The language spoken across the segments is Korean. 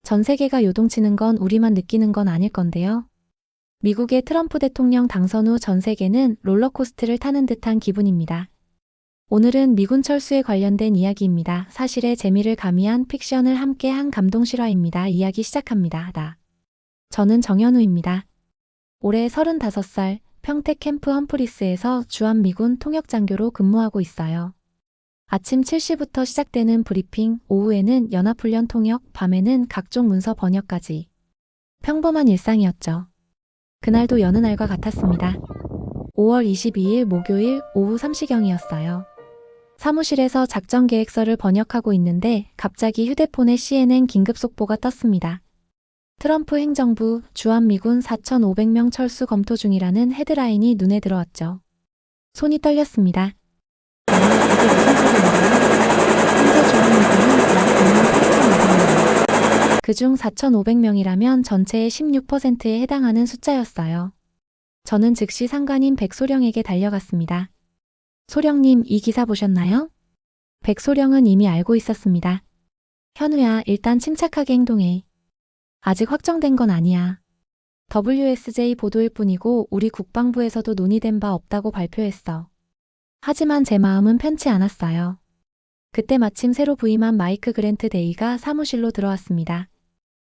전 세계가 요동치는 건 우리만 느끼는 건 아닐 건데요. 미국의 트럼프 대통령 당선 후 전 세계는 롤러코스터를 타는 듯한 기분입니다. 오늘은 미군 철수에 관련된 이야기입니다. 사실의 재미를 가미한 픽션을 함께한 감동 실화입니다. 이야기 시작합니다. 저는 정현우입니다. 올해 35살, 평택 캠프 험프리스에서 주한미군 통역장교로 근무하고 있어요. 아침 7시부터 시작되는 브리핑, 오후에는 연합훈련 통역, 밤에는 각종 문서 번역까지. 평범한 일상이었죠. 그날도 여느 날과 같았습니다. 5월 22일 목요일 오후 3시경이었어요. 사무실에서 작전 계획서를 번역하고 있는데 갑자기 휴대폰에 CNN 긴급 속보가 떴습니다. 트럼프 행정부 주한미군 4,500명 철수 검토 중이라는 헤드라인이 눈에 들어왔죠. 손이 떨렸습니다. 이게 무슨 소리인가요? 현재 주한미군은 약 8,500명. 그중 4,500명이라면 전체의 16%에 해당하는 숫자였어요. 저는 즉시 상관인 백소령에게 달려갔습니다. 소령님, 이 기사 보셨나요? 백소령은 이미 알고 있었습니다. 현우야, 일단 침착하게 행동해. 아직 확정된 건 아니야. WSJ 보도일 뿐이고 우리 국방부에서도 논의된 바 없다고 발표했어. 하지만 제 마음은 편치 않았어요. 그때 마침 새로 부임한 마이크 그랜트 대위가 사무실로 들어왔습니다.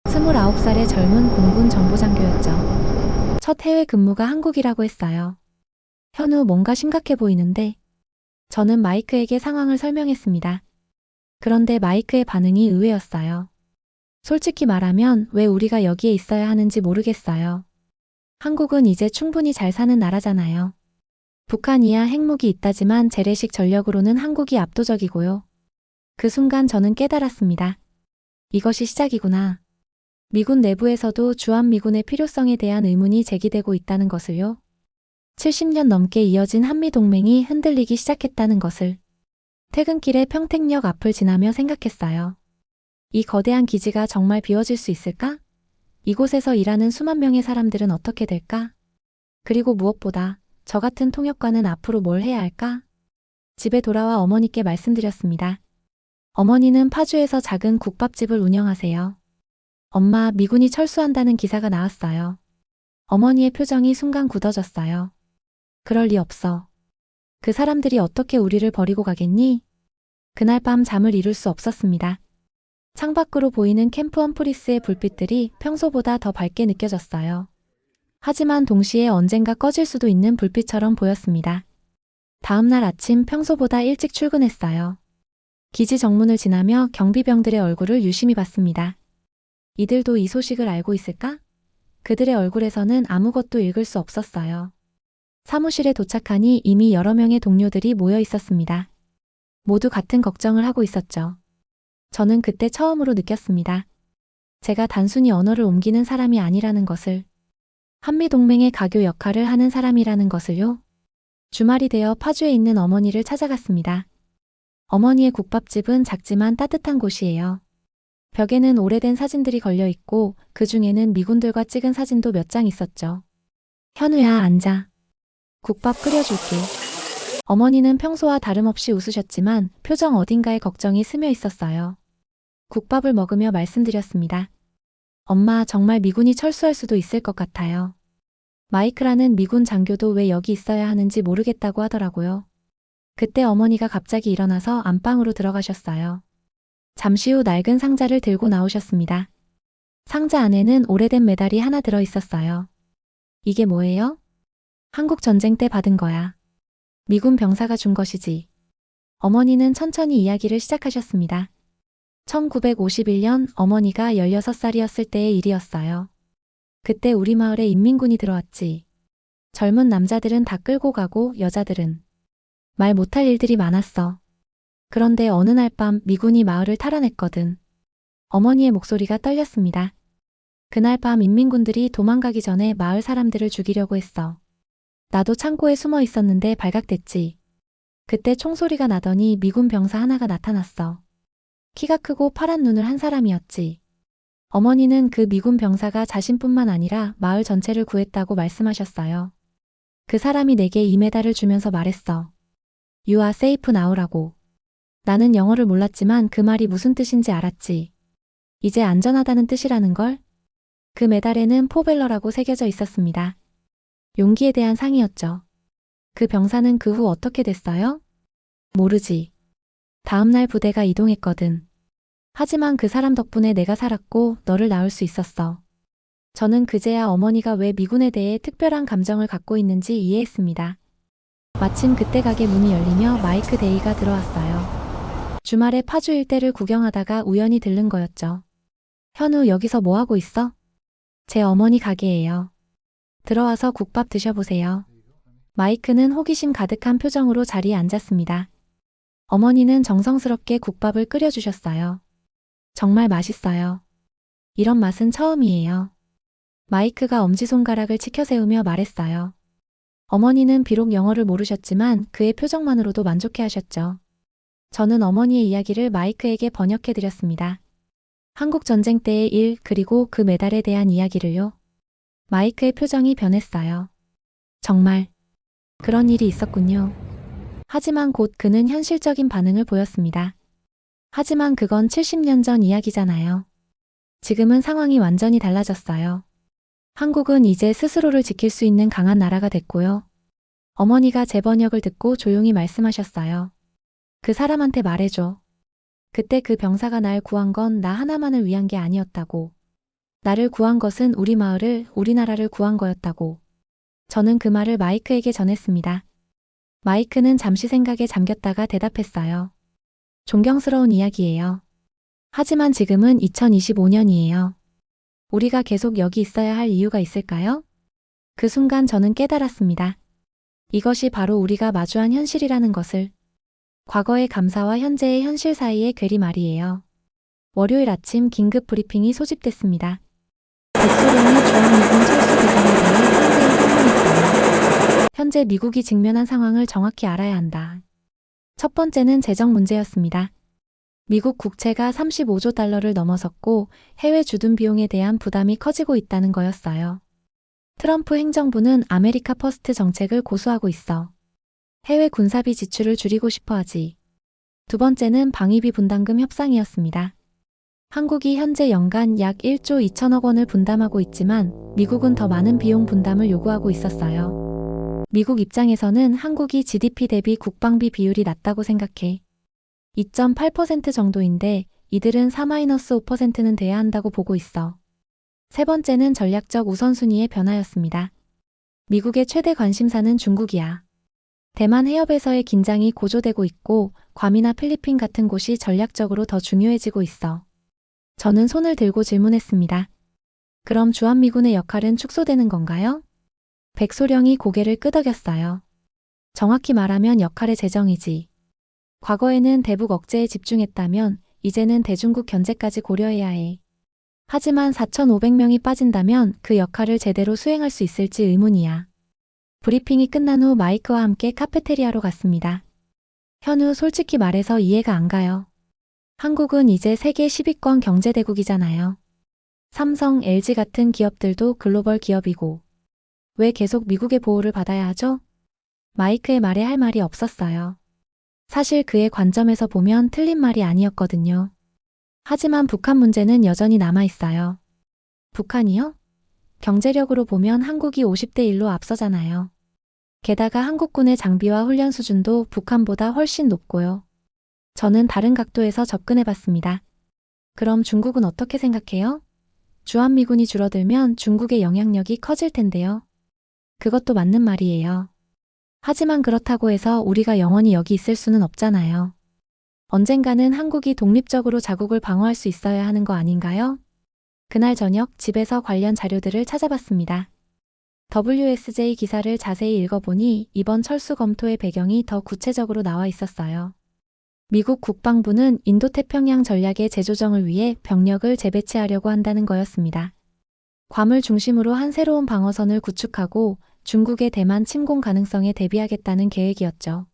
29살의 젊은 공군 정보장교였죠. 첫 해외 근무가 한국이라고 했어요. 현우, 뭔가 심각해 보이는데. 저는 마이크에게 상황을 설명했습니다. 그런데 마이크의 반응이 의외였어요. 솔직히 말하면 왜 우리가 여기에 있어야 하는지 모르겠어요. 한국은 이제 충분히 잘 사는 나라잖아요. 북한이야 핵무기 있다지만 재래식 전력으로는 한국이 압도적이고요. 그 순간 저는 깨달았습니다. 이것이 시작이구나. 미군 내부에서도 주한미군의 필요성에 대한 의문이 제기되고 있다는 것을요. 70년 넘게 이어진 한미동맹이 흔들리기 시작했다는 것을. 퇴근길에 평택역 앞을 지나며 생각했어요. 이 거대한 기지가 정말 비워질 수 있을까? 이곳에서 일하는 수만 명의 사람들은 어떻게 될까? 그리고 무엇보다 저 같은 통역관은 앞으로 뭘 해야 할까? 집에 돌아와 어머니께 말씀드렸습니다. 어머니는 파주에서 작은 국밥집을 운영하세요. 엄마, 미군이 철수한다는 기사가 나왔어요. 어머니의 표정이 순간 굳어졌어요. 그럴 리 없어. 그 사람들이 어떻게 우리를 버리고 가겠니? 그날 밤 잠을 이룰 수 없었습니다. 창밖으로 보이는 캠프 험프리스의 불빛들이 평소보다 더 밝게 느껴졌어요. 하지만 동시에 언젠가 꺼질 수도 있는 불빛처럼 보였습니다. 다음 날 아침 평소보다 일찍 출근했어요. 기지 정문을 지나며 경비병들의 얼굴을 유심히 봤습니다. 이들도 이 소식을 알고 있을까? 그들의 얼굴에서는 아무것도 읽을 수 없었어요. 사무실에 도착하니 이미 여러 명의 동료들이 모여 있었습니다. 모두 같은 걱정을 하고 있었죠. 저는 그때 처음으로 느꼈습니다. 제가 단순히 언어를 옮기는 사람이 아니라는 것을. 한미동맹의 가교 역할을 하는 사람이라는 것을요. 주말이 되어 파주에 있는 어머니를 찾아갔습니다. 어머니의 국밥집은 작지만 따뜻한 곳이에요. 벽에는 오래된 사진들이 걸려 있고 그 중에는 미군들과 찍은 사진도 몇 장 있었죠. 현우야, 앉아. 국밥 끓여줄게. 어머니는 평소와 다름없이 웃으셨지만 표정 어딘가에 걱정이 스며 있었어요. 국밥을 먹으며 말씀드렸습니다. 엄마, 정말 미군이 철수할 수도 있을 것 같아요. 마이크라는 미군 장교도 왜 여기 있어야 하는지 모르겠다고 하더라고요. 그때 어머니가 갑자기 일어나서 안방으로 들어가셨어요. 잠시 후 낡은 상자를 들고 나오셨습니다. 상자 안에는 오래된 메달이 하나 들어 있었어요. 이게 뭐예요? 한국 전쟁 때 받은 거야. 미군 병사가 준 것이지. 어머니는 천천히 이야기를 시작하셨습니다. 1951년 어머니가 16살이었을 때의 일이었어요. 그때 우리 마을에 인민군이 들어왔지. 젊은 남자들은 다 끌고 가고 여자들은 말 못할 일들이 많았어. 그런데 어느 날 밤 미군이 마을을 탈환했거든. 어머니의 목소리가 떨렸습니다. 그날 밤 인민군들이 도망가기 전에 마을 사람들을 죽이려고 했어. 나도 창고에 숨어 있었는데 발각됐지. 그때 총소리가 나더니 미군 병사 하나가 나타났어. 키가 크고 파란 눈을 한 사람이었지. 어머니는 그 미군 병사가 자신뿐만 아니라 마을 전체를 구했다고 말씀하셨어요. 그 사람이 내게 이 메달을 주면서 말했어. You are safe now라고. 나는 영어를 몰랐지만 그 말이 무슨 뜻인지 알았지. 이제 안전하다는 뜻이라는 걸? 그 메달에는 포벨러라고 새겨져 있었습니다. 용기에 대한 상이었죠. 그 병사는 그 후 어떻게 됐어요? 모르지. 다음날 부대가 이동했거든. 하지만 그 사람 덕분에 내가 살았고 너를 낳을 수 있었어. 저는 그제야 어머니가 왜 미군에 대해 특별한 감정을 갖고 있는지 이해했습니다. 마침 그때 가게 문이 열리며 마이크 데이가 들어왔어요. 주말에 파주 일대를 구경하다가 우연히 들른 거였죠. 현우 여기서 뭐 하고 있어? 제 어머니 가게예요. 들어와서 국밥 드셔보세요. 마이크는 호기심 가득한 표정으로 자리에 앉았습니다. 어머니는 정성스럽게 국밥을 끓여주셨어요. 정말 맛있어요. 이런 맛은 처음이에요. 마이크가 엄지손가락을 치켜세우며 말했어요. 어머니는 비록 영어를 모르셨지만 그의 표정만으로도 만족해 하셨죠. 저는 어머니의 이야기를 마이크에게 번역해 드렸습니다. 한국 전쟁 때의 일 그리고 그 메달에 대한 이야기를요. 마이크의 표정이 변했어요. 정말 그런 일이 있었군요. 하지만 곧 그는 현실적인 반응을 보였습니다. 하지만 그건 70년 전 이야기잖아요. 지금은 상황이 완전히 달라졌어요. 한국은 이제 스스로를 지킬 수 있는 강한 나라가 됐고요. 어머니가 제 번역을 듣고 조용히 말씀하셨어요. 그 사람한테 말해줘. 그때 그 병사가 날 구한 건 나 하나만을 위한 게 아니었다고. 나를 구한 것은 우리 마을을, 우리나라를 구한 거였다고. 저는 그 말을 마이크에게 전했습니다. 마이크는 잠시 생각에 잠겼다가 대답했어요. 존경스러운 이야기예요. 하지만 지금은 2025년이에요. 우리가 계속 여기 있어야 할 이유가 있을까요? 그 순간 저는 깨달았습니다. 이것이 바로 우리가 마주한 현실이라는 것을. 과거의 감사와 현재의 현실 사이의 괴리 말이에요. 월요일 아침 긴급 브리핑이 소집됐습니다. 백소령이 주한미군 철수 대상에 대해 상세히 설명했어요. 현재 미국이 직면한 상황을 정확히 알아야 한다. 첫 번째는 재정 문제였습니다. 미국 국채가 35조 달러를 넘어섰고 해외 주둔 비용에 대한 부담이 커지고 있다는 거였어요. 트럼프 행정부는 아메리카 퍼스트 정책을 고수하고 있어. 해외 군사비 지출을 줄이고 싶어 하지. 두 번째는 방위비 분담금 협상이었습니다. 한국이 현재 연간 약 1조 2천억 원을 분담하고 있지만 미국은 더 많은 비용 분담을 요구하고 있었어요. 미국 입장에서는 한국이 GDP 대비 국방비 비율이 낮다고 생각해. 2.8% 정도인데 이들은 4-5%는 돼야 한다고 보고 있어. 세 번째는 전략적 우선순위의 변화였습니다. 미국의 최대 관심사는 중국이야. 대만 해협에서의 긴장이 고조되고 있고 괌이나 필리핀 같은 곳이 전략적으로 더 중요해지고 있어. 저는 손을 들고 질문했습니다. 그럼 주한미군의 역할은 축소되는 건가요? 백소령이 고개를 끄덕였어요. 정확히 말하면 역할의 재정이지. 과거에는 대북 억제에 집중했다면 이제는 대중국 견제까지 고려해야 해. 하지만 4,500명이 빠진다면 그 역할을 제대로 수행할 수 있을지 의문이야. 브리핑이 끝난 후 마이크와 함께 카페테리아로 갔습니다. 현우, 솔직히 말해서 이해가 안 가요. 한국은 이제 세계 10위권 경제대국이잖아요. 삼성, LG 같은 기업들도 글로벌 기업이고. 왜 계속 미국의 보호를 받아야 하죠? 마이크의 말에 할 말이 없었어요. 사실 그의 관점에서 보면 틀린 말이 아니었거든요. 하지만 북한 문제는 여전히 남아있어요. 북한이요? 경제력으로 보면 한국이 50대 1로 앞서잖아요. 게다가 한국군의 장비와 훈련 수준도 북한보다 훨씬 높고요. 저는 다른 각도에서 접근해봤습니다. 그럼 중국은 어떻게 생각해요? 주한미군이 줄어들면 중국의 영향력이 커질 텐데요. 그것도 맞는 말이에요. 하지만 그렇다고 해서 우리가 영원히 여기 있을 수는 없잖아요. 언젠가는 한국이 독립적으로 자국을 방어할 수 있어야 하는 거 아닌가요? 그날 저녁 집에서 관련 자료들을 찾아봤습니다. WSJ 기사를 자세히 읽어보니 이번 철수 검토의 배경이 더 구체적으로 나와 있었어요. 미국 국방부는 인도태평양 전략의 재조정을 위해 병력을 재배치하려고 한다는 거였습니다. 괌을 중심으로 한 새로운 방어선을 구축하고 중국의 대만 침공 가능성에 대비하겠다는 계획이었죠.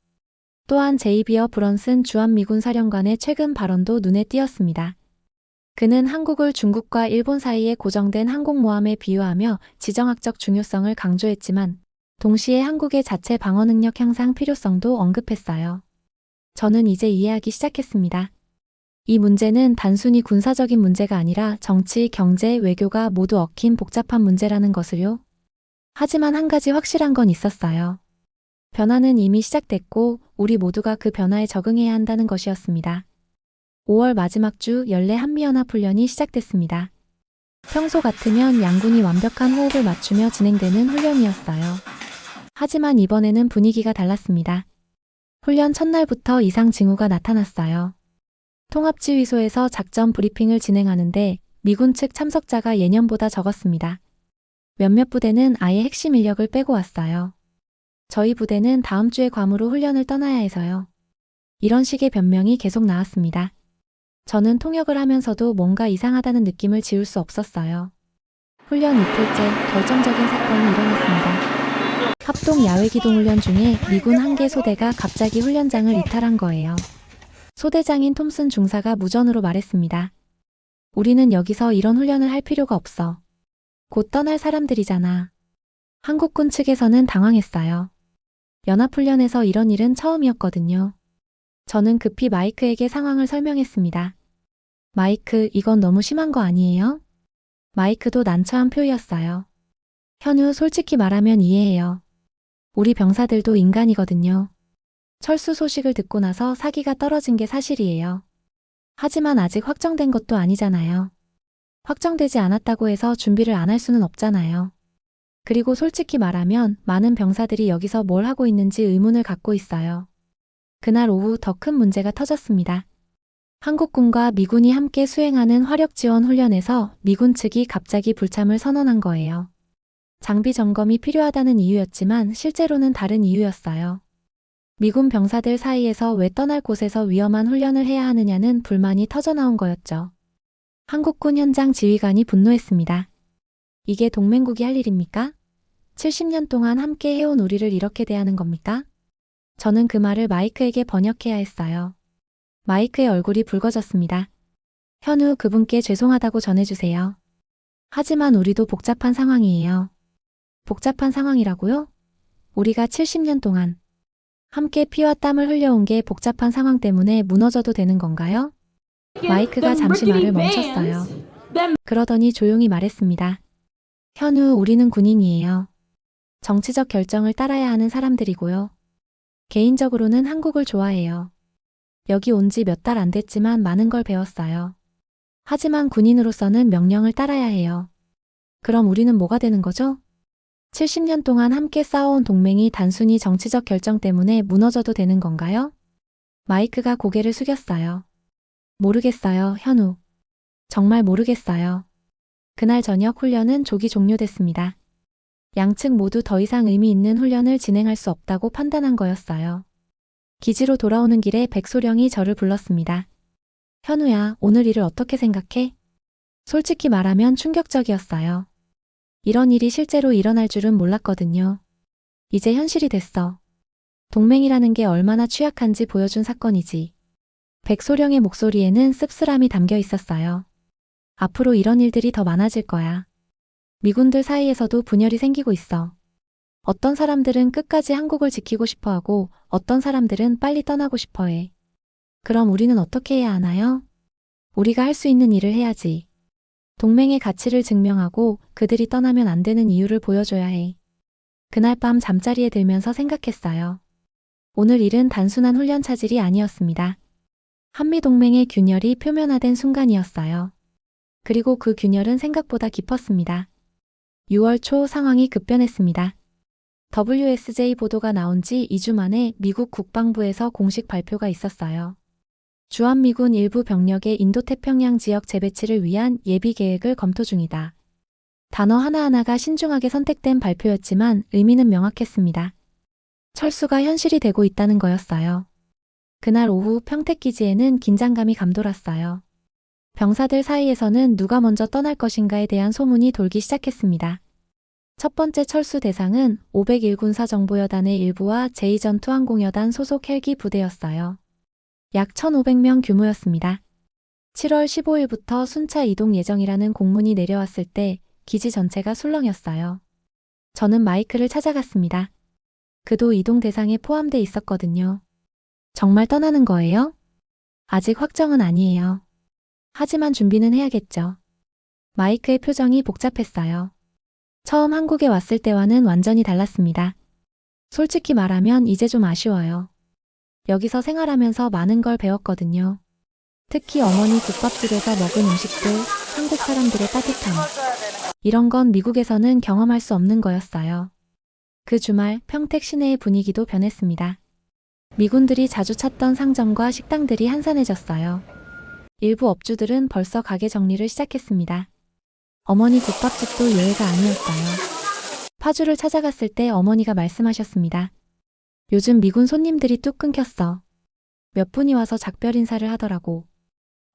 또한 제이비어 브런슨 주한미군 사령관의 최근 발언도 눈에 띄었습니다. 그는 한국을 중국과 일본 사이에 고정된 항공모함에 비유하며 지정학적 중요성을 강조했지만 동시에 한국의 자체 방어 능력 향상 필요성도 언급했어요. 저는 이제 이해하기 시작했습니다. 이 문제는 단순히 군사적인 문제가 아니라 정치, 경제, 외교가 모두 얽힌 복잡한 문제라는 것을요. 하지만 한 가지 확실한 건 있었어요. 변화는 이미 시작됐고 우리 모두가 그 변화에 적응해야 한다는 것이었습니다. 5월 마지막 주 연례 한미연합훈련이 시작됐습니다. 평소 같으면 양군이 완벽한 호흡을 맞추며 진행되는 훈련이었어요. 하지만 이번에는 분위기가 달랐습니다. 훈련 첫날부터 이상 징후가 나타났어요. 통합지휘소에서 작전 브리핑을 진행하는데 미군 측 참석자가 예년보다 적었습니다. 몇몇 부대는 아예 핵심 인력을 빼고 왔어요. 저희 부대는 다음 주에 괌으로 훈련을 떠나야 해서요. 이런 식의 변명이 계속 나왔습니다. 저는 통역을 하면서도 뭔가 이상하다는 느낌을 지울 수 없었어요. 훈련 이틀째 결정적인 사건이 일어났습니다. 합동 야외기동훈련 중에 미군 한 개 소대가 갑자기 훈련장을 이탈한 거예요. 소대장인 톰슨 중사가 무전으로 말했습니다. 우리는 여기서 이런 훈련을 할 필요가 없어. 곧 떠날 사람들이잖아. 한국군 측에서는 당황했어요. 연합훈련에서 이런 일은 처음이었거든요. 저는 급히 마이크에게 상황을 설명했습니다. 마이크, 이건 너무 심한 거 아니에요? 마이크도 난처한 표였어요. 현우, 솔직히 말하면 이해해요. 우리 병사들도 인간이거든요. 철수 소식을 듣고 나서 사기가 떨어진 게 사실이에요. 하지만 아직 확정된 것도 아니잖아요. 확정되지 않았다고 해서 준비를 안 할 수는 없잖아요. 그리고 솔직히 말하면 많은 병사들이 여기서 뭘 하고 있는지 의문을 갖고 있어요. 그날 오후 더 큰 문제가 터졌습니다. 한국군과 미군이 함께 수행하는 화력지원 훈련에서 미군 측이 갑자기 불참을 선언한 거예요. 장비 점검이 필요하다는 이유였지만 실제로는 다른 이유였어요. 미군 병사들 사이에서 왜 떠날 곳에서 위험한 훈련을 해야 하느냐는 불만이 터져나온 거였죠. 한국군 현장 지휘관이 분노했습니다. 이게 동맹국이 할 일입니까? 70년 동안 함께 해온 우리를 이렇게 대하는 겁니까? 저는 그 말을 마이크에게 번역해야 했어요. 마이크의 얼굴이 붉어졌습니다. 현우, 그분께 죄송하다고 전해주세요. 하지만 우리도 복잡한 상황이에요. 복잡한 상황이라고요? 우리가 70년 동안 함께 피와 땀을 흘려온 게 복잡한 상황 때문에 무너져도 되는 건가요? 마이크가 잠시 말을 멈췄어요. 그러더니 조용히 말했습니다. 현우, 우리는 군인이에요. 정치적 결정을 따라야 하는 사람들이고요. 개인적으로는 한국을 좋아해요. 여기 온 지 몇 달 안 됐지만 많은 걸 배웠어요. 하지만 군인으로서는 명령을 따라야 해요. 그럼 우리는 뭐가 되는 거죠? 70년 동안 함께 싸워온 동맹이 단순히 정치적 결정 때문에 무너져도 되는 건가요? 마이크가 고개를 숙였어요. 모르겠어요, 현우. 정말 모르겠어요. 그날 저녁 훈련은 조기 종료됐습니다. 양측 모두 더 이상 의미 있는 훈련을 진행할 수 없다고 판단한 거였어요. 기지로 돌아오는 길에 백소령이 저를 불렀습니다. 현우야, 오늘 일을 어떻게 생각해? 솔직히 말하면 충격적이었어요. 이런 일이 실제로 일어날 줄은 몰랐거든요. 이제 현실이 됐어. 동맹이라는 게 얼마나 취약한지 보여준 사건이지. 백소령의 목소리에는 씁쓸함이 담겨 있었어요. 앞으로 이런 일들이 더 많아질 거야. 미군들 사이에서도 분열이 생기고 있어. 어떤 사람들은 끝까지 한국을 지키고 싶어 하고 어떤 사람들은 빨리 떠나고 싶어 해. 그럼 우리는 어떻게 해야 하나요? 우리가 할 수 있는 일을 해야지. 동맹의 가치를 증명하고 그들이 떠나면 안 되는 이유를 보여줘야 해. 그날 밤 잠자리에 들면서 생각했어요. 오늘 일은 단순한 훈련 차질이 아니었습니다. 한미동맹의 균열이 표면화된 순간이었어요. 그리고 그 균열은 생각보다 깊었습니다. 6월 초 상황이 급변했습니다. WSJ 보도가 나온 지 2주 만에 미국 국방부에서 공식 발표가 있었어요. 주한미군 일부 병력의 인도태평양 지역 재배치를 위한 예비 계획을 검토 중이다. 단어 하나하나가 신중하게 선택된 발표였지만 의미는 명확했습니다. 철수가 현실이 되고 있다는 거였어요. 그날 오후 평택기지에는 긴장감이 감돌았어요. 병사들 사이에서는 누가 먼저 떠날 것인가에 대한 소문이 돌기 시작했습니다. 첫 번째 철수 대상은 501군사정보여단의 일부와 제2전투항공여단 소속 헬기 부대였어요. 약 1,500명 규모였습니다. 7월 15일부터 순차 이동 예정이라는 공문이 내려왔을 때 기지 전체가 술렁였어요. 저는 마이크를 찾아갔습니다. 그도 이동 대상에 포함돼 있었거든요. 정말 떠나는 거예요? 아직 확정은 아니에요. 하지만 준비는 해야겠죠. 마이크의 표정이 복잡했어요. 처음 한국에 왔을 때와는 완전히 달랐습니다. 솔직히 말하면 이제 좀 아쉬워요. 여기서 생활하면서 많은 걸 배웠거든요. 특히 어머니 국밥집에서 먹은 음식들, 한국 사람들의 따뜻함. 이런 건 미국에서는 경험할 수 없는 거였어요. 그 주말 평택 시내의 분위기도 변했습니다. 미군들이 자주 찾던 상점과 식당들이 한산해졌어요. 일부 업주들은 벌써 가게 정리를 시작했습니다. 어머니 국밥집도 예외가 아니었어요. 파주를 찾아갔을 때 어머니가 말씀하셨습니다. 요즘 미군 손님들이 뚝 끊겼어. 몇 분이 와서 작별 인사를 하더라고.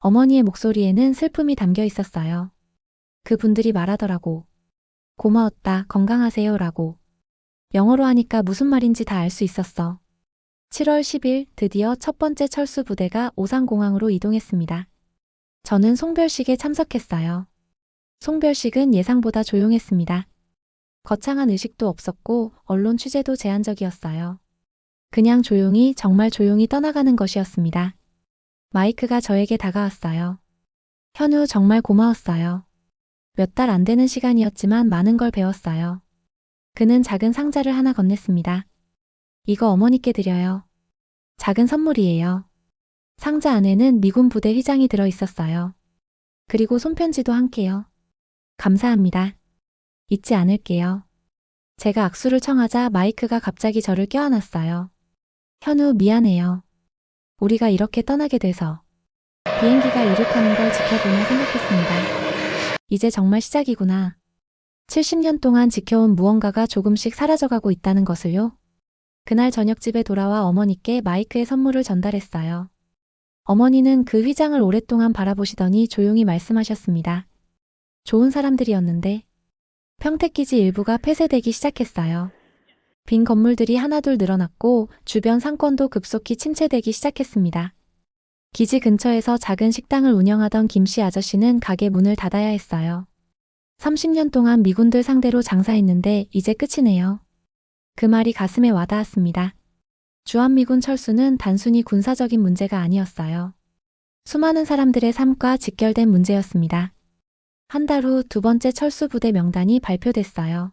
어머니의 목소리에는 슬픔이 담겨 있었어요. 그분들이 말하더라고. 고마웠다, 건강하세요 라고. 영어로 하니까 무슨 말인지 다 알 수 있었어. 7월 10일 드디어 첫 번째 철수 부대가 오산공항으로 이동했습니다. 저는 송별식에 참석했어요. 송별식은 예상보다 조용했습니다. 거창한 의식도 없었고 언론 취재도 제한적이었어요. 그냥 조용히 정말 조용히 떠나가는 것이었습니다. 마이크가 저에게 다가왔어요. 현우 정말 고마웠어요. 몇 달 안 되는 시간이었지만 많은 걸 배웠어요. 그는 작은 상자를 하나 건넸습니다. 이거 어머니께 드려요. 작은 선물이에요. 상자 안에는 미군 부대 휘장이 들어 있었어요. 그리고 손편지도 함께요. 감사합니다. 잊지 않을게요. 제가 악수를 청하자 마이크가 갑자기 저를 껴안았어요. 현우 미안해요. 우리가 이렇게 떠나게 돼서. 비행기가 이륙하는 걸 지켜보며 생각했습니다. 이제 정말 시작이구나. 70년 동안 지켜온 무언가가 조금씩 사라져가고 있다는 것을요. 그날 저녁 집에 돌아와 어머니께 마이크의 선물을 전달했어요. 어머니는 그 휘장을 오랫동안 바라보시더니 조용히 말씀하셨습니다. 좋은 사람들이었는데 평택기지 일부가 폐쇄되기 시작했어요. 빈 건물들이 하나둘 늘어났고 주변 상권도 급속히 침체되기 시작했습니다. 기지 근처에서 작은 식당을 운영하던 김씨 아저씨는 가게 문을 닫아야 했어요. 30년 동안 미군들 상대로 장사했는데 이제 끝이네요. 그 말이 가슴에 와닿았습니다. 주한미군 철수는 단순히 군사적인 문제가 아니었어요. 수많은 사람들의 삶과 직결된 문제였습니다. 한 달 후 두 번째 철수 부대 명단이 발표됐어요.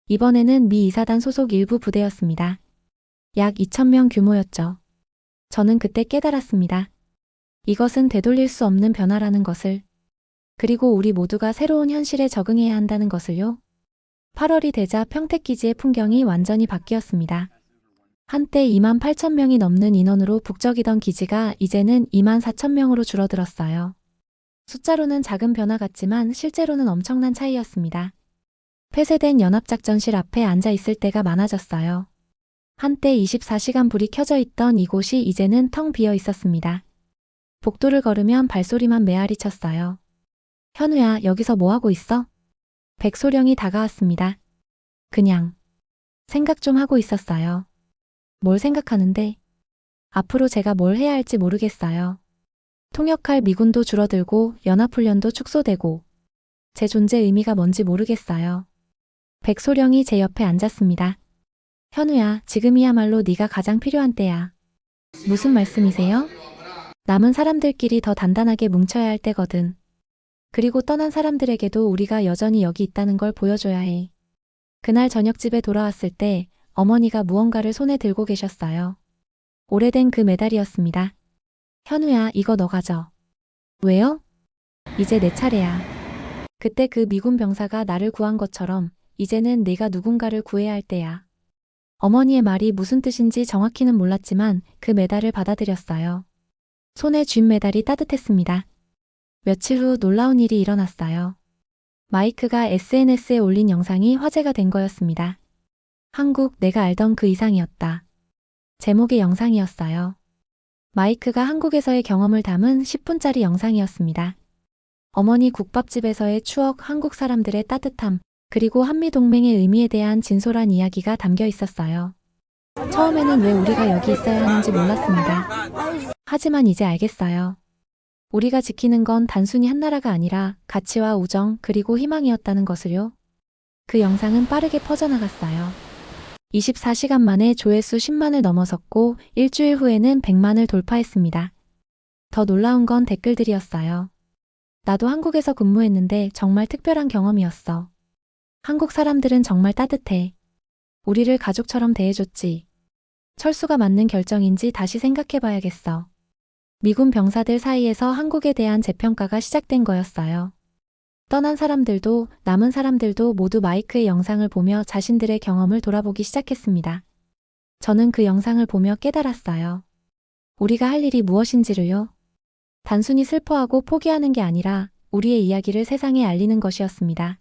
이번에는 미 2사단 소속 일부 부대였습니다. 약 2,000명 규모였죠. 저는 그때 깨달았습니다. 이것은 되돌릴 수 없는 변화라는 것을. 그리고 우리 모두가 새로운 현실에 적응해야 한다는 것을요. 8월이 되자 평택기지의 풍경이 완전히 바뀌었습니다. 한때 28,000명이 넘는 인원으로 북적이던 기지가 이제는 24,000명으로 줄어들었어요. 숫자로는 작은 변화 같지만 실제로는 엄청난 차이였습니다. 폐쇄된 연합작전실 앞에 앉아 있을 때가 많아졌어요. 한때 24시간 불이 켜져 있던 이곳이 이제는 텅 비어 있었습니다. 복도를 걸으면 발소리만 메아리 쳤어요. 현우야, 여기서 뭐 하고 있어? 백소령이 다가왔습니다. 그냥 생각 좀 하고 있었어요. 뭘 생각하는데? 앞으로 제가 뭘 해야 할지 모르겠어요. 통역할 미군도 줄어들고 연합훈련도 축소되고 제 존재 의미가 뭔지 모르겠어요. 백소령이 제 옆에 앉았습니다. 현우야, 지금이야말로 네가 가장 필요한 때야. 무슨 말씀이세요? 남은 사람들끼리 더 단단하게 뭉쳐야 할 때거든. 그리고 떠난 사람들에게도 우리가 여전히 여기 있다는 걸 보여줘야 해. 그날 저녁 집에 돌아왔을 때 어머니가 무언가를 손에 들고 계셨어요. 오래된 그 메달이었습니다. 현우야, 이거 너 가져. 왜요? 이제 내 차례야. 그때 그 미군 병사가 나를 구한 것처럼 이제는 네가 누군가를 구해야 할 때야. 어머니의 말이 무슨 뜻인지 정확히는 몰랐지만 그 메달을 받아들였어요. 손에 쥔 메달이 따뜻했습니다. 며칠 후 놀라운 일이 일어났어요. 마이크가 SNS에 올린 영상이 화제가 된 거였습니다. 한국, 내가 알던 그 이상이었다. 제목의 영상이었어요. 마이크가 한국에서의 경험을 담은 10분짜리 영상이었습니다. 어머니 국밥집에서의 추억, 한국 사람들의 따뜻함, 그리고 한미동맹의 의미에 대한 진솔한 이야기가 담겨 있었어요. 처음에는 왜 우리가 여기 있어야 하는지 몰랐습니다. 하지만 이제 알겠어요. 우리가 지키는 건 단순히 한 나라가 아니라 가치와 우정 그리고 희망이었다는 것을요. 그 영상은 빠르게 퍼져나갔어요. 24시간 만에 조회수 10만을 넘어섰고 일주일 후에는 100만을 돌파했습니다. 더 놀라운 건 댓글들이었어요. 나도 한국에서 근무했는데 정말 특별한 경험이었어. 한국 사람들은 정말 따뜻해. 우리를 가족처럼 대해줬지. 철수가 맞는 결정인지 다시 생각해봐야겠어. 미군 병사들 사이에서 한국에 대한 재평가가 시작된 거였어요. 떠난 사람들도 남은 사람들도 모두 마이크의 영상을 보며 자신들의 경험을 돌아보기 시작했습니다. 저는 그 영상을 보며 깨달았어요. 우리가 할 일이 무엇인지를요. 단순히 슬퍼하고 포기하는 게 아니라 우리의 이야기를 세상에 알리는 것이었습니다.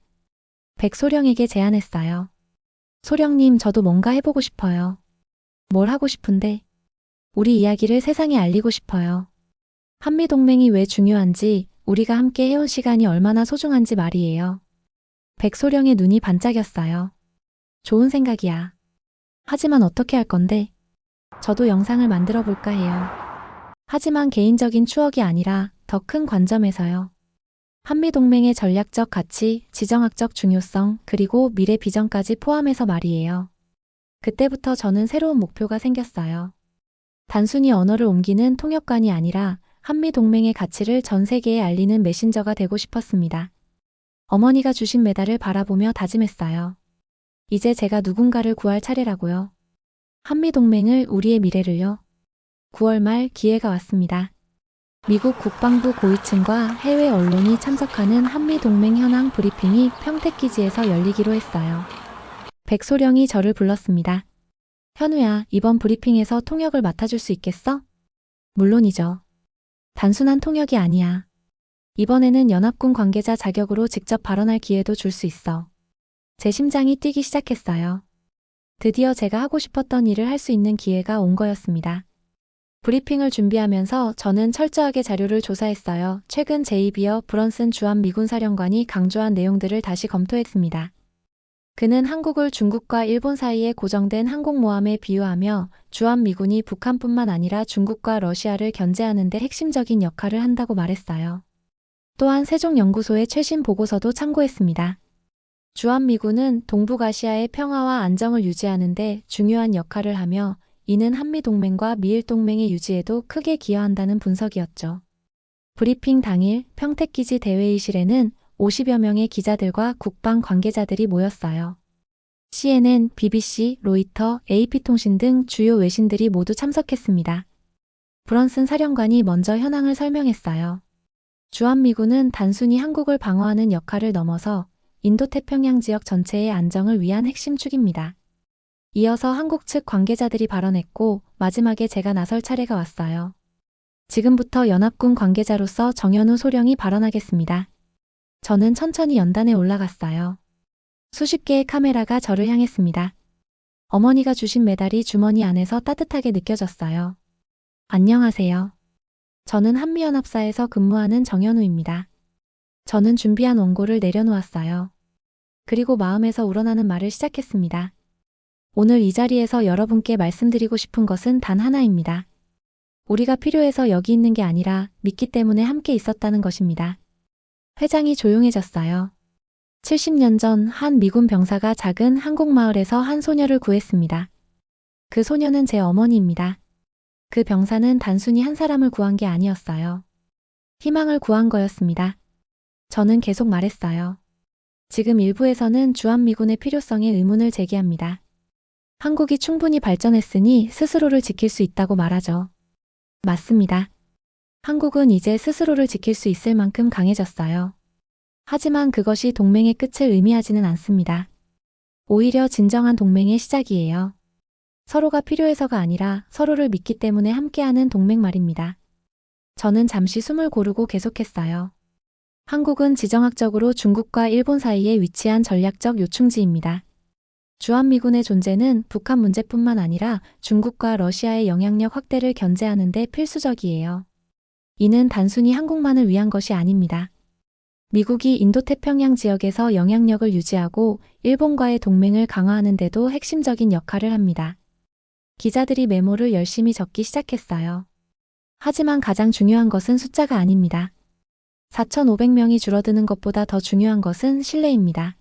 백소령에게 제안했어요. 소령님, 저도 뭔가 해보고 싶어요. 뭘 하고 싶은데? 우리 이야기를 세상에 알리고 싶어요. 한미동맹이 왜 중요한지, 우리가 함께 해온 시간이 얼마나 소중한지 말이에요. 백소령의 눈이 반짝였어요. 좋은 생각이야. 하지만 어떻게 할 건데? 저도 영상을 만들어 볼까 해요. 하지만 개인적인 추억이 아니라 더 큰 관점에서요. 한미동맹의 전략적 가치, 지정학적 중요성, 그리고 미래 비전까지 포함해서 말이에요. 그때부터 저는 새로운 목표가 생겼어요. 단순히 언어를 옮기는 통역관이 아니라 한미동맹의 가치를 전 세계에 알리는 메신저가 되고 싶었습니다. 어머니가 주신 메달을 바라보며 다짐했어요. 이제 제가 누군가를 구할 차례라고요. 한미동맹을, 우리의 미래를요. 9월 말 기회가 왔습니다. 미국 국방부 고위층과 해외 언론이 참석하는 한미동맹 현황 브리핑이 평택기지에서 열리기로 했어요. 백소령이 저를 불렀습니다. 현우야, 이번 브리핑에서 통역을 맡아줄 수 있겠어? 물론이죠. 단순한 통역이 아니야. 이번에는 연합군 관계자 자격으로 직접 발언할 기회도 줄 수 있어. 제 심장이 뛰기 시작했어요. 드디어 제가 하고 싶었던 일을 할 수 있는 기회가 온 거였습니다. 브리핑을 준비하면서 저는 철저하게 자료를 조사했어요. 최근 제이비어 브런슨 주한 미군 사령관이 강조한 내용들을 다시 검토했습니다. 그는 한국을 중국과 일본 사이에 고정된 항공모함에 비유하며 주한 미군이 북한뿐만 아니라 중국과 러시아를 견제하는 데 핵심적인 역할을 한다고 말했어요. 또한 세종연구소의 최신 보고서도 참고했습니다. 주한 미군은 동북아시아의 평화와 안정을 유지하는 데 중요한 역할을 하며 이는 한미동맹과 미일동맹의 유지에도 크게 기여한다는 분석이었죠. 브리핑 당일 평택기지 대회의실에는 50여 명의 기자들과 국방 관계자들이 모였어요. CNN, BBC, 로이터, AP통신 등 주요 외신들이 모두 참석했습니다. 브런슨 사령관이 먼저 현황을 설명했어요. 주한미군은 단순히 한국을 방어하는 역할을 넘어서 인도태평양 지역 전체의 안정을 위한 핵심 축입니다. 이어서 한국 측 관계자들이 발언했고 마지막에 제가 나설 차례가 왔어요. 지금부터 연합군 관계자로서 정현우 소령이 발언하겠습니다. 저는 천천히 연단에 올라갔어요. 수십 개의 카메라가 저를 향했습니다. 어머니가 주신 메달이 주머니 안에서 따뜻하게 느껴졌어요. 안녕하세요. 저는 한미연합사에서 근무하는 정현우입니다. 저는 준비한 원고를 내려놓았어요. 그리고 마음에서 우러나는 말을 시작했습니다. 오늘 이 자리에서 여러분께 말씀드리고 싶은 것은 단 하나입니다. 우리가 필요해서 여기 있는 게 아니라 믿기 때문에 함께 있었다는 것입니다. 회장이 조용해졌어요. 70년 전 한 미군 병사가 작은 한국 마을에서 한 소녀를 구했습니다. 그 소녀는 제 어머니입니다. 그 병사는 단순히 한 사람을 구한 게 아니었어요. 희망을 구한 거였습니다. 저는 계속 말했어요. 지금 일부에서는 주한미군의 필요성에 의문을 제기합니다. 한국이 충분히 발전했으니 스스로를 지킬 수 있다고 말하죠. 맞습니다. 한국은 이제 스스로를 지킬 수 있을 만큼 강해졌어요. 하지만 그것이 동맹의 끝을 의미하지는 않습니다. 오히려 진정한 동맹의 시작이에요. 서로가 필요해서가 아니라 서로를 믿기 때문에 함께하는 동맹 말입니다. 저는 잠시 숨을 고르고 계속했어요. 한국은 지정학적으로 중국과 일본 사이에 위치한 전략적 요충지입니다. 주한미군의 존재는 북한 문제뿐만 아니라 중국과 러시아의 영향력 확대를 견제하는 데 필수적이에요. 이는 단순히 한국만을 위한 것이 아닙니다. 미국이 인도태평양 지역에서 영향력을 유지하고 일본과의 동맹을 강화하는 데도 핵심적인 역할을 합니다. 기자들이 메모를 열심히 적기 시작했어요. 하지만 가장 중요한 것은 숫자가 아닙니다. 4,500명이 줄어드는 것보다 더 중요한 것은 신뢰입니다.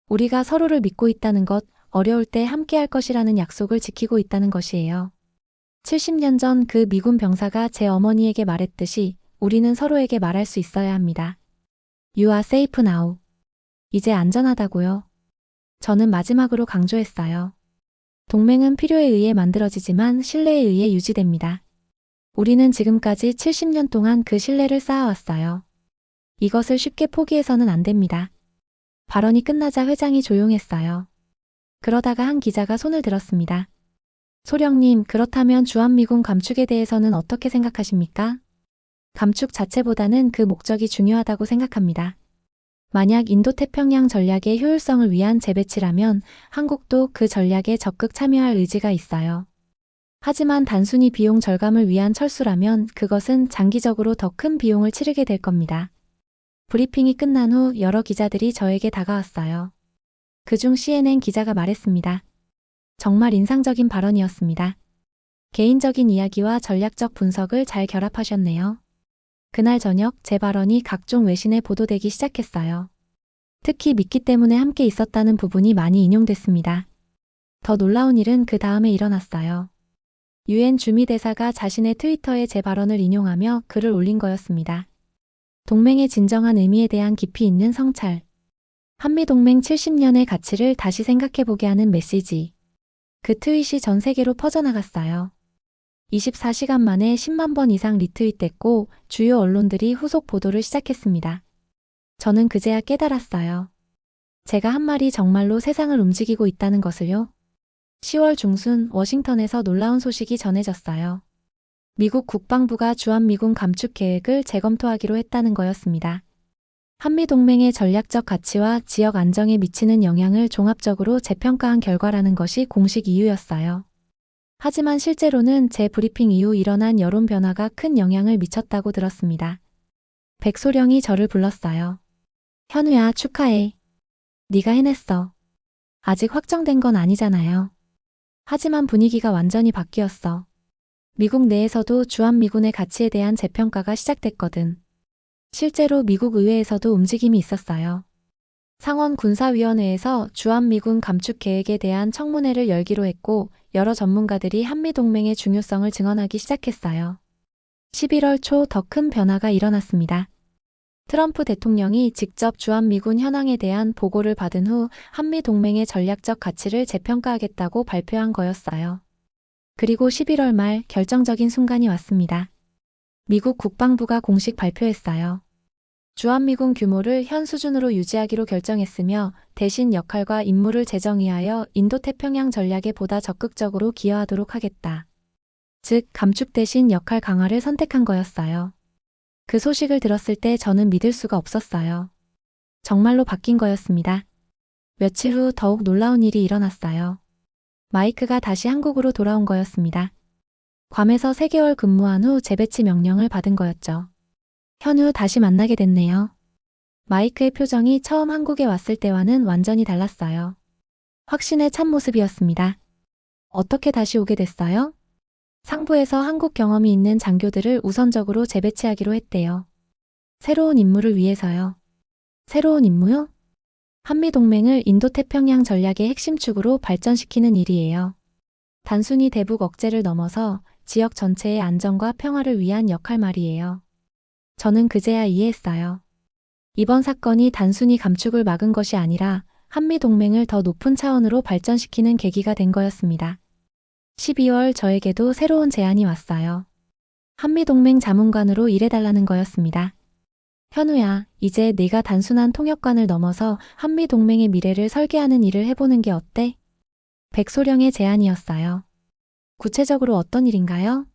우리가 서로를 믿고 있다는 것, 어려울 때 함께할 것이라는 약속을 지키고 있다는 것이에요. 70년 전 그 미군 병사가 제 어머니에게 말했듯이 우리는 서로에게 말할 수 있어야 합니다. You are safe now. 이제 안전하다고요. 저는 마지막으로 강조했어요. 동맹은 필요에 의해 만들어지지만 신뢰에 의해 유지됩니다. 우리는 지금까지 70년 동안 그 신뢰를 쌓아왔어요. 이것을 쉽게 포기해서는 안 됩니다. 발언이 끝나자 회장이 조용했어요. 그러다가 한 기자가 손을 들었습니다. 소령님, 그렇다면 주한미군 감축에 대해서는 어떻게 생각하십니까? 감축 자체보다는 그 목적이 중요하다고 생각합니다. 만약 인도태평양 전략의 효율성을 위한 재배치라면 한국도 그 전략에 적극 참여할 의지가 있어요. 하지만 단순히 비용 절감을 위한 철수라면 그것은 장기적으로 더 큰 비용을 치르게 될 겁니다. 브리핑이 끝난 후 여러 기자들이 저에게 다가왔어요. 그중 CNN 기자가 말했습니다. 정말 인상적인 발언이었습니다. 개인적인 이야기와 전략적 분석을 잘 결합하셨네요. 그날 저녁 제 발언이 각종 외신에 보도되기 시작했어요. 특히 미끼 때문에 함께 있었다는 부분이 많이 인용됐습니다. 더 놀라운 일은 그 다음에 일어났어요. 유엔 주미대사가 자신의 트위터에 제 발언을 인용하며 글을 올린 거였습니다. 동맹의 진정한 의미에 대한 깊이 있는 성찰. 한미동맹 70년의 가치를 다시 생각해보게 하는 메시지. 그 트윗이 전 세계로 퍼져나갔어요. 24시간 만에 10만 번 이상 리트윗됐고 주요 언론들이 후속 보도를 시작했습니다. 저는 그제야 깨달았어요. 제가 한 말이 정말로 세상을 움직이고 있다는 것을요. 10월 중순 워싱턴에서 놀라운 소식이 전해졌어요. 미국 국방부가 주한미군 감축 계획을 재검토하기로 했다는 거였습니다. 한미동맹의 전략적 가치와 지역 안정에 미치는 영향을 종합적으로 재평가한 결과라는 것이 공식 이유였어요. 하지만 실제로는 제 브리핑 이후 일어난 여론 변화가 큰 영향을 미쳤다고 들었습니다. 백소령이 저를 불렀어요. 현우야, 축하해. 네가 해냈어. 아직 확정된 건 아니잖아요. 하지만 분위기가 완전히 바뀌었어. 미국 내에서도 주한미군의 가치에 대한 재평가가 시작됐거든. 실제로 미국 의회에서도 움직임이 있었어요. 상원 군사위원회에서 주한미군 감축 계획에 대한 청문회를 열기로 했고 여러 전문가들이 한미동맹의 중요성을 증언하기 시작했어요. 11월 초 더 큰 변화가 일어났습니다. 트럼프 대통령이 직접 주한미군 현황에 대한 보고를 받은 후 한미동맹의 전략적 가치를 재평가하겠다고 발표한 거였어요. 그리고 11월 말 결정적인 순간이 왔습니다. 미국 국방부가 공식 발표했어요. 주한미군 규모를 현 수준으로 유지하기로 결정했으며 대신 역할과 임무를 재정의하여 인도태평양 전략에 보다 적극적으로 기여하도록 하겠다. 즉, 감축 대신 역할 강화를 선택한 거였어요. 그 소식을 들었을 때 저는 믿을 수가 없었어요. 정말로 바뀐 거였습니다. 며칠 후 더욱 놀라운 일이 일어났어요. 마이크가 다시 한국으로 돌아온 거였습니다. 괌에서 3개월 근무한 후 재배치 명령을 받은 거였죠. 현우 다시 만나게 됐네요. 마이크의 표정이 처음 한국에 왔을 때와는 완전히 달랐어요. 확신에 찬 모습이었습니다. 어떻게 다시 오게 됐어요? 상부에서 한국 경험이 있는 장교들을 우선적으로 재배치하기로 했대요. 새로운 임무를 위해서요. 새로운 임무요? 한미동맹을 인도태평양 전략의 핵심 축으로 발전시키는 일이에요. 단순히 대북 억제를 넘어서 지역 전체의 안정과 평화를 위한 역할 말이에요. 저는 그제야 이해했어요. 이번 사건이 단순히 감축을 막은 것이 아니라 한미동맹을 더 높은 차원으로 발전시키는 계기가 된 거였습니다. 12월 저에게도 새로운 제안이 왔어요. 한미동맹 자문관으로 일해달라는 거였습니다. 현우야, 이제 네가 단순한 통역관을 넘어서 한미동맹의 미래를 설계하는 일을 해보는 게 어때? 백소령의 제안이었어요. 구체적으로 어떤 일인가요?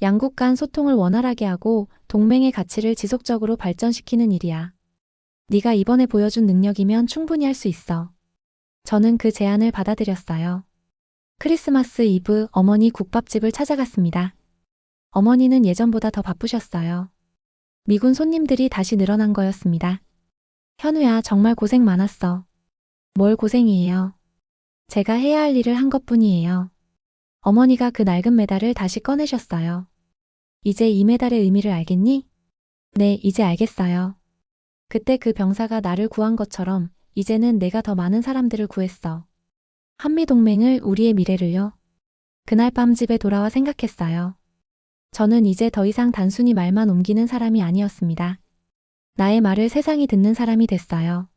양국 간 소통을 원활하게 하고 동맹의 가치를 지속적으로 발전시키는 일이야. 네가 이번에 보여준 능력이면 충분히 할 수 있어. 저는 그 제안을 받아들였어요. 크리스마스 이브 어머니 국밥집을 찾아갔습니다. 어머니는 예전보다 더 바쁘셨어요. 미군 손님들이 다시 늘어난 거였습니다. 현우야, 정말 고생 많았어. 뭘 고생이에요. 제가 해야 할 일을 한 것뿐이에요. 어머니가 그 낡은 메달을 다시 꺼내셨어요. 이제 이 메달의 의미를 알겠니? 네, 이제 알겠어요. 그때 그 병사가 나를 구한 것처럼 이제는 내가 더 많은 사람들을 구했어. 한미동맹을, 우리의 미래를요. 그날 밤 집에 돌아와 생각했어요. 저는 이제 더 이상 단순히 말만 옮기는 사람이 아니었습니다. 나의 말을 세상이 듣는 사람이 됐어요.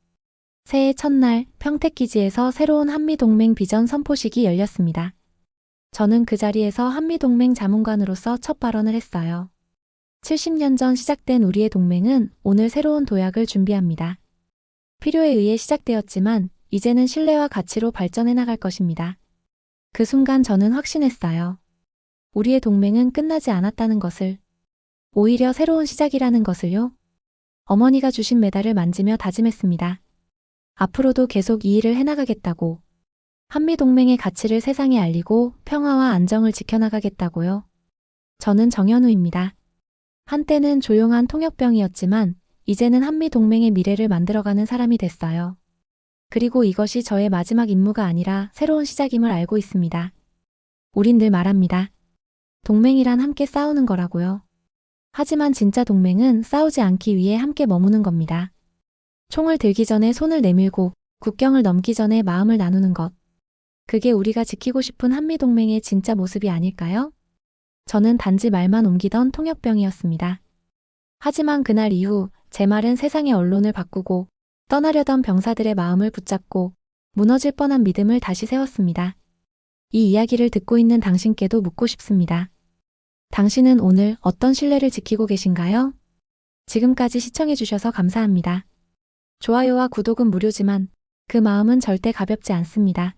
새해 첫날 평택기지에서 새로운 한미동맹 비전 선포식이 열렸습니다. 저는 그 자리에서 한미동맹 자문관으로서 첫 발언을 했어요. 70년 전 시작된 우리의 동맹은 오늘 새로운 도약을 준비합니다. 필요에 의해 시작되었지만 이제는 신뢰와 가치로 발전해 나갈 것입니다. 그 순간 저는 확신했어요. 우리의 동맹은 끝나지 않았다는 것을, 오히려 새로운 시작이라는 것을요. 어머니가 주신 메달을 만지며 다짐했습니다. 앞으로도 계속 이 일을 해나가겠다고. 한미동맹의 가치를 세상에 알리고 평화와 안정을 지켜나가겠다고요. 저는 정현우입니다. 한때는 조용한 통역병이었지만 이제는 한미동맹의 미래를 만들어가는 사람이 됐어요. 그리고 이것이 저의 마지막 임무가 아니라 새로운 시작임을 알고 있습니다. 우린 늘 말합니다. 동맹이란 함께 싸우는 거라고요. 하지만 진짜 동맹은 싸우지 않기 위해 함께 머무는 겁니다. 총을 들기 전에 손을 내밀고 국경을 넘기 전에 마음을 나누는 것. 그게 우리가 지키고 싶은 한미동맹의 진짜 모습이 아닐까요? 저는 단지 말만 옮기던 통역병이었습니다. 하지만 그날 이후 제 말은 세상의 언론을 바꾸고 떠나려던 병사들의 마음을 붙잡고 무너질 뻔한 믿음을 다시 세웠습니다. 이 이야기를 듣고 있는 당신께도 묻고 싶습니다. 당신은 오늘 어떤 신뢰를 지키고 계신가요? 지금까지 시청해주셔서 감사합니다. 좋아요와 구독은 무료지만 그 마음은 절대 가볍지 않습니다.